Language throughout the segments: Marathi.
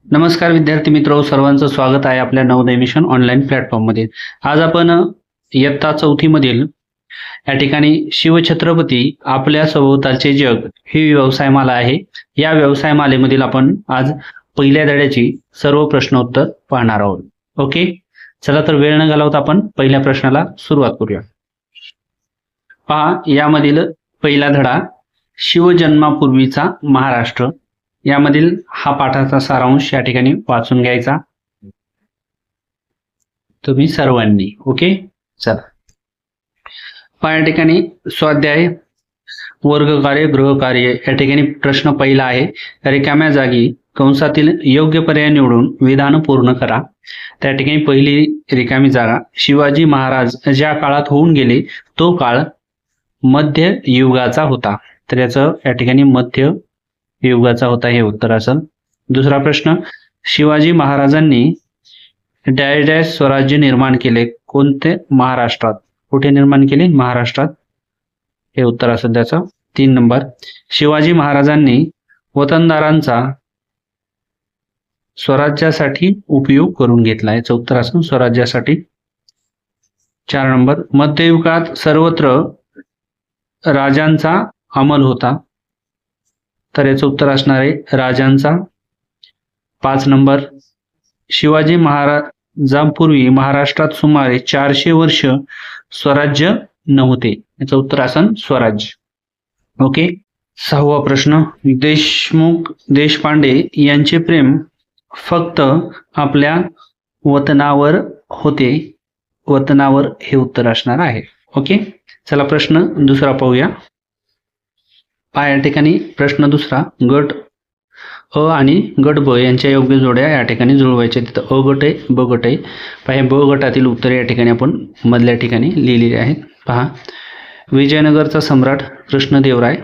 नमस्कार विद्यार्थी मित्र, सर्वांचं स्वागत आहे आपल्या नवोदय मिशन ऑनलाईन प्लॅटफॉर्ममध्ये. आज आपण इयत्ता चौथीमधील या ठिकाणी शिवछत्रपती आपल्या सभोवतालचे जग ही व्यवसायमाला आहे. या व्यवसायमालेमधील आपण आज पहिल्या धड्याची सर्व प्रश्नोत्तर पाहणार आहोत. ओके, चला तर वेळ न घालवता आपण पहिल्या प्रश्नाला सुरुवात करूया. पहा, यामधील पहिला धडा शिवजन्मापूर्वीचा महाराष्ट्र. यामधील हा पाठाचा सारांश या ठिकाणी वाचून घ्यायचा तुम्ही सर्वांनी. ओके, चला पहा, या ठिकाणी स्वाध्याय वर्गकार्य गृहकार्य या ठिकाणी प्रश्न पहिला आहे. रिकाम्या जागी कंसातील योग्य पर्याय निवडून विधान पूर्ण करा. त्या ठिकाणी पहिली रिकामी जागा, शिवाजी महाराज ज्या काळात होऊन गेले तो काळ मध्य युगाचा होता. तर याचं या ठिकाणी मध्य युगाचा होता हे उत्तर असेल. दुसरा प्रश्न, शिवाजी महाराजांनी डॅश डॅश स्वराज्य निर्माण केले कोणते? महाराष्ट्रात. कुठे निर्माण केले? महाराष्ट्रात हे उत्तर असेल त्याचं. 3 नंबर, शिवाजी महाराजांनी वतनदारांचा स्वराज्यासाठी उपयोग करून घेतला. याचं उत्तर असेल स्वराज्यासाठी. 4 नंबर, मध्ययुगात सर्वत्र राजांचा अंमल होता. तर याचं उत्तर असणार आहे राजांचा. 5 नंबर, शिवाजी महाराजांपूर्वी महाराष्ट्रात सुमारे 400 वर्ष स्वराज्य नव्हते. याचं उत्तर असेल स्वराज्य. ओके, 6वा प्रश्न, देशमुख देशपांडे यांचे प्रेम फक्त आपल्या वतनावर होते. वतनावर हे उत्तर असणार आहे. ओके, चला प्रश्न दुसरा पाहूया. या ठिकाणी प्रश्न दुसरा, गट अ आणि गट ब यांच्या योग्य जोड्या या ठिकाणी जुळवायच्या. तिथं अ गट आहे, ब गट आहे. पहा, ब गटातील उत्तरे या ठिकाणी आपण मधल्या ठिकाणी लिहिलेली आहेत. पहा, विजयनगरचा सम्राट कृष्णदेवराय,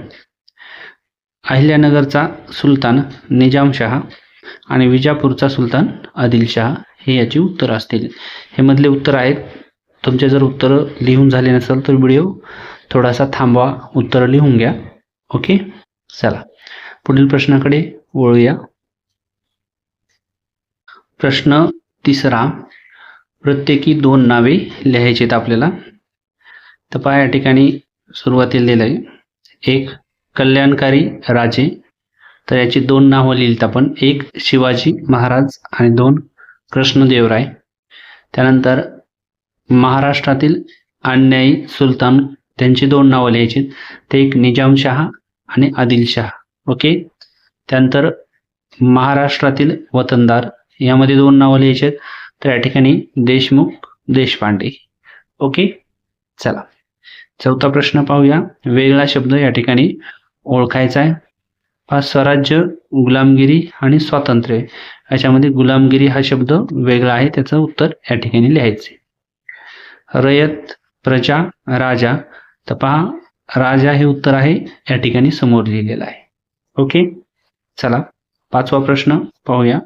अहिल्यानगरचा सुलतान निजामशहा आणि विजापूरचा सुलतान आदिलशहा हे याची उत्तर असतील. हे मधले उत्तर आहेत. तुमचे जर उत्तर लिहून झाले नसेल तर व्हिडिओ थोडासा थांबवा, उत्तर लिहून घ्या. ओके, चला पुढील प्रश्नाकडे वळूया. प्रश्न तिसरा, प्रत्येकी 2 नावे लिहायची आहेत आपल्याला. तर पहा, या ठिकाणी सुरुवातीला लिहिलं आहे 1 कल्याणकारी राजे. तर याची 2 नावं लिहिलीत आपण, 1 शिवाजी महाराज आणि 2 कृष्णदेवराय. त्यानंतर महाराष्ट्रातील अन्यायी सुलतान त्यांची 2 नावं लिहायची, ते 1 निजामशहा आणि आदिलशहा. ओके, त्यानंतर महाराष्ट्रातील वतनदार यामध्ये 2 नावं लिहायची आहेत. तर या ठिकाणी देशमुख देशपांडे. ओके, चला 4था प्रश्न पाहूया. वेगळा शब्द या ठिकाणी ओळखायचा आहे. स्वराज्य, गुलामगिरी आणि स्वातंत्र्य याच्यामध्ये गुलामगिरी हा शब्द वेगळा आहे, त्याचं उत्तर या ठिकाणी लिहायचे. रयत, प्रजा, राजा. तर पहा, राजा हे उत्तर आहे या ठिकाणी समोर लिहिलेलं आहे. ओके, चला 5वा प्रश्न पाहूया.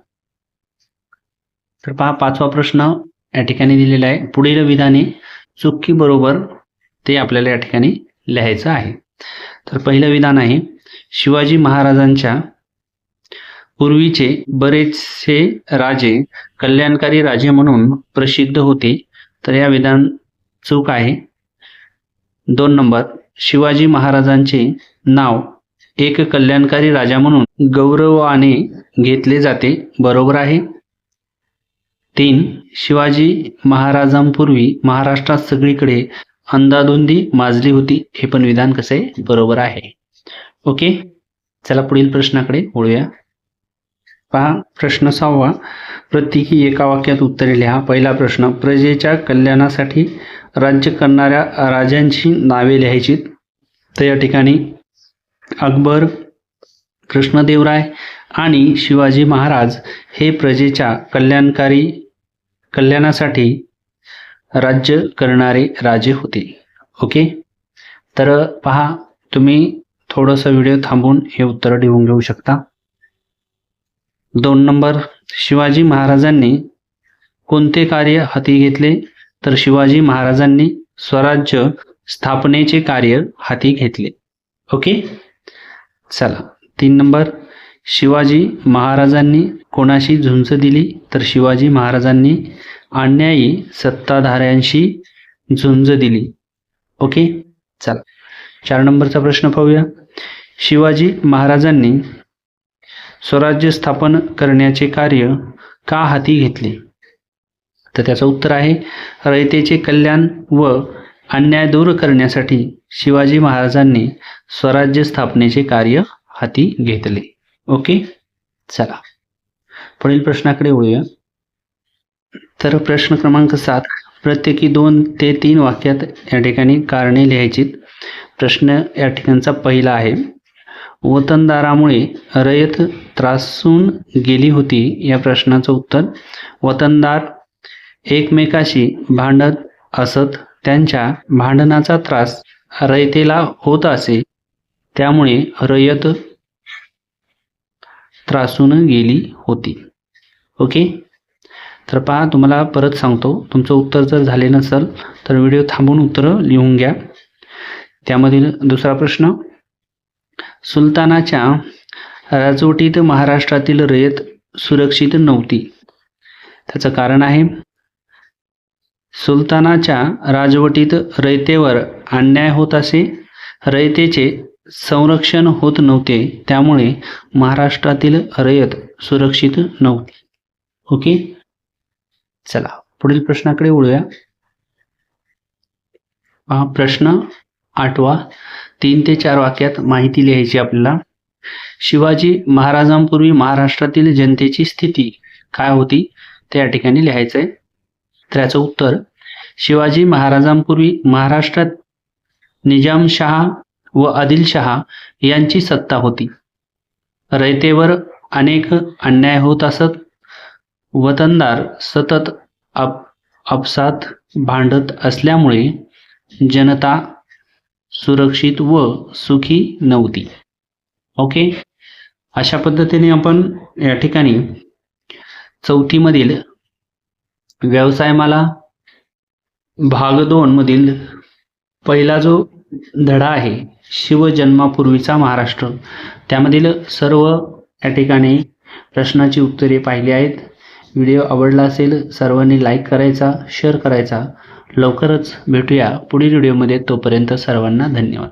तर पहा, 5वा प्रश्न या ठिकाणी दिलेला आहे. पुढील विधाने चुकी बरोबर ते आपल्याला या ठिकाणी लिहायचं आहे. तर पहिलं विधान आहे, शिवाजी महाराजांच्या पूर्वीचे बरेचसे राजे कल्याणकारी राजे म्हणून प्रसिद्ध होते. तर या विधान चूक आहे. 2 नंबर, शिवाजी महाराजांचे नाव एक कल्याणकारी राजा म्हणून गौरवाने घेतले जाते. बरोबर आहे. 3 शिवाजी महाराजांपूर्वी महाराष्ट्रात सगळीकडे अंधाधुंदी माजली होती. हे पण विधान कसं आहे? बरोबर आहे. ओके, चला पुढील प्रश्नाकडे वळूया. पहा, प्रश्न 6वा, प्रत्येकी एका वाक्यात उत्तरे लिहा. पहिला प्रश्न, प्रजेच्या कल्याणासाठी राज्य करणाऱ्या राजांची नावे लिहायची. तर या ठिकाणी अकबर, कृष्णदेवराय आणि शिवाजी महाराज हे प्रजेच्या कल्याणासाठी राज्य करणारे राजे होते. ओके, तर पहा, तुम्ही थोडंसं व्हिडिओ थांबवून हे उत्तर लिहून घेऊ शकता. 2 नंबर, शिवाजी महाराजांनी कोणते कार्य हाती घेतले? तर शिवाजी महाराजांनी स्वराज्य स्थापनेचे कार्य हाती घेतले. ओके, चला 3 नंबर, शिवाजी महाराजांनी कोणाशी झुंज दिली? तर शिवाजी महाराजांनी अन्यायी सत्ताधाऱ्यांशी झुंज दिली. ओके, चला 4 नंबरचा प्रश्न पाहूया. शिवाजी महाराजांनी स्वराज्य स्थापन करण्याचे कार्य का हाती घेतले? तर त्याचं उत्तर आहे रयतेचे कल्याण व अन्याय दूर करण्यासाठी शिवाजी महाराजांनी स्वराज्य स्थापनेचे कार्य हाती घेतले. ओके, चला पुढील प्रश्नाकडे वळूया. तर प्रश्न क्रमांक 7, प्रत्येकी 2 ते 3 वाक्यात या ठिकाणी कारणे लिहायची. प्रश्न या ठिकाणचा पहिला आहे, वतनदारामुळे रयत त्रासून गेली होती. या प्रश्नाचं उत्तर, वतनदार एकमेकाशी भांडत असत, त्यांच्या भांडणाचा त्रास रयतेला होत असे, त्यामुळे रयत त्रासून गेली होती. ओके, तर पहा तुम्हाला परत सांगतो, तुमचं उत्तर जर झाले नसेल तर व्हिडिओ थांबवून उत्तर लिहून घ्या. त्यामधील दुसरा प्रश्न, सुलतानाच्या राजवटीत महाराष्ट्रातील रयत सुरक्षित नव्हती. त्याचं कारण आहे, सुलतानाच्या राजवटीत रयतेवर अन्याय होत असे, रयतेचे संरक्षण होत नव्हते, त्यामुळे महाराष्ट्रातील रयत सुरक्षित नव्हती. ओके, चला पुढील प्रश्नाकडे वळूया. प्रश्न 8वा, 3 ते 4 वाक्यात माहिती लिहायची आपल्याला. शिवाजी महाराजांपूर्वी महाराष्ट्रातील जनतेची स्थिती काय होती ते या ठिकाणी लिहायचं आहे. त्याचं उत्तर, शिवाजी महाराजांपूर्वी महाराष्ट्रात निजामशाह व आदिलशाह यांची सत्ता होती. रयतेवर अनेक अन्याय होत असत. वतनदार सतत आपसात भांडत असल्यामुळे जनता सुरक्षित व सुखी नव्हती. ओके, अशा पद्धतीने आपण या ठिकाणी 4थी मधील व्यवसायमाला भाग 2 मधील पहिला जो धडा आहे, शिवजन्मापूर्वीचा महाराष्ट्र, त्यामधील सर्व या ठिकाणी प्रश्नाची उत्तरे पाहिली आहेत. व्हिडिओ आवडला असेल सर्वांनी लाईक करायचा, शेअर करायचा. लवकरच भेटूया पुढील व्हिडिओमध्ये. तोपर्यंत सर्वांना धन्यवाद.